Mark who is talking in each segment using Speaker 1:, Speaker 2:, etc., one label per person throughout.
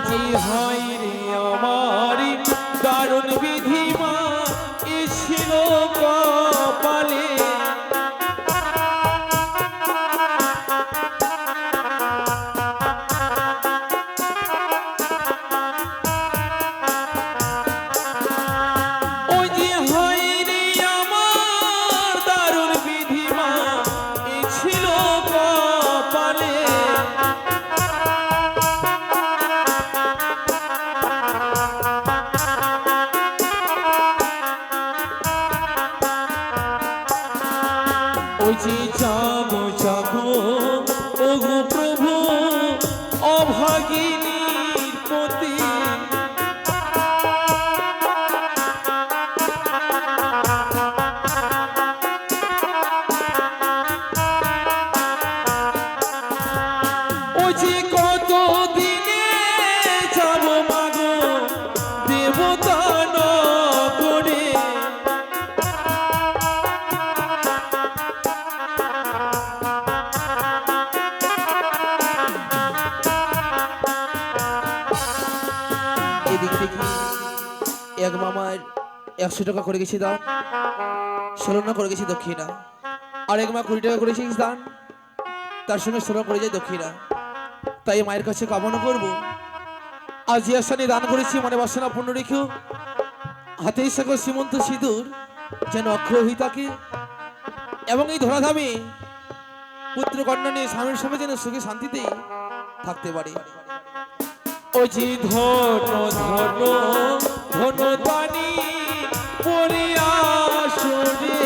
Speaker 1: যে হাই রে আমার দারুণ বিধিমা এছিল কপালে। ওই যে হাই রে আমার দারুণ বিধিমা এছিল কপালে। ওই যে জাগো জাগো ওগো প্রভু অভাগিনীর প্রতি। ওই যে কত দিনে যাব মাগো দেবতা নগরে। এদিক থেকে এক মামার 100 টাকা করে গেছি দান, 16 না করে গেছি দক্ষিণা। আর এক মা 20 টাকা করেছি দান, তার সঙ্গে 16 করে যাই দক্ষিণা। তাই মায়ের কাছে কামনা করবো আজ যে আসানে দান করেছি মনে বাসনা পূর্ণ রেখো, হাতে সকল সীমন্ত সিঁদুর যেন অক্ষয় হয়ে থাকে, এবং এই ধরাধামে পুত্র কন্যা নিয়ে স্বামীর সঙ্গে যেন সুখে শান্তিতে থাকতে পারে। ওই যে ধন ধন ধন দানি পড়িয়া সরে।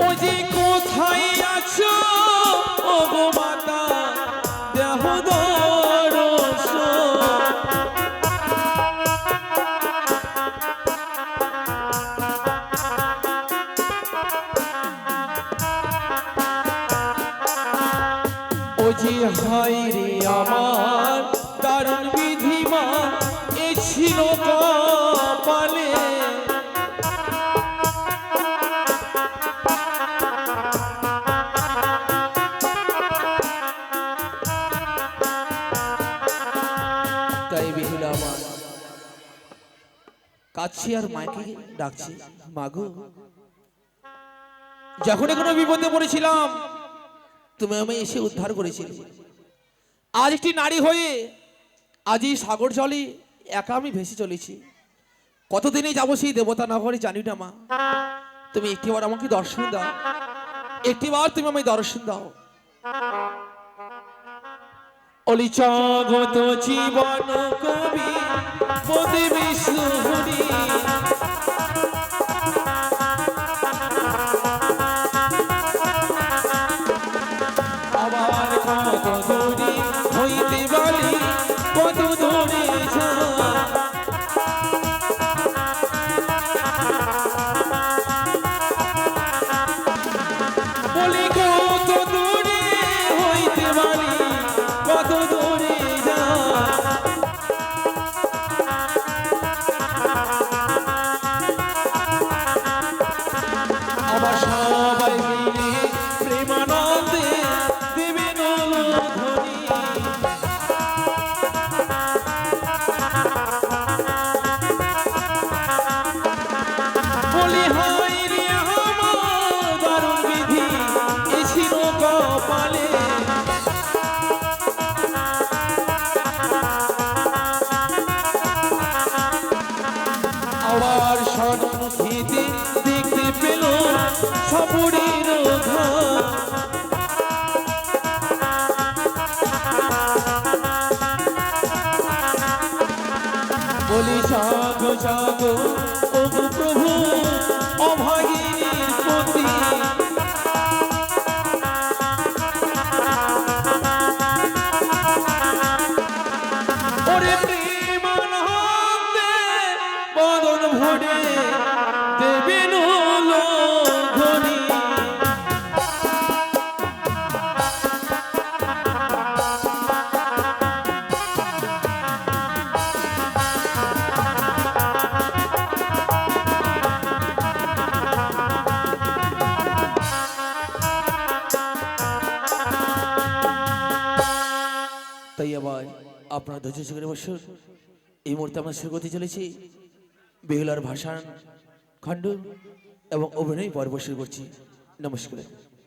Speaker 1: ওই যে কোথায় আছো ওগো মাতা দেহ দর্শন। ওই যে হাই রে আমার দারুণ বিধিমা এ ছিল কপালে। তাই বিহিলা আমার কাছে আর মাকে ডাকছে, মাগো যখন কোনো বিপদে পড়েছিলাম তুমি আমায় এসে উদ্ধার করেছিলে। আজ একটি নারী হয়ে আজ এই সাগর জলে একা আমি ভেসে চলেছি। কতদিনে যাবো সেই দেবতা নগরে জানি না মা। তুমি একটিবার আমাকে দর্শন দাও, একটিবার তুমি আমায় দর্শন দাও। অলি জগত জীবন কবি পদে বিষ্ণুহরি। আবার কত দূরে হইতে বলি কত দূরে যা। বলি কত দূরে হইতে বলি কত দূরে যা। আবার সবাই মিলে প্রেমানন্দে দেবেন ধ্বনি। বলি হাই রে আমার দারুণ বিধি এ ছিল কপালে। আবার সম্মুখীতে দেখতে পেল সপুরীর ঘর। বলি জাগো জাগো ওগো প্রভু অভাগিনীর প্রতি। ওরে প্রেমানন্দে বদন ভরে দেবেন ধ্বনি। তাই আবার আপনার ধৈর্য সহকারে বসুন। এই মুহূর্তে আমরা শুরু করতে চলেছি বেহুলার ভাষণ খণ্ড এবং অভিনয় পর্ব শুরু করছি। নমস্কার।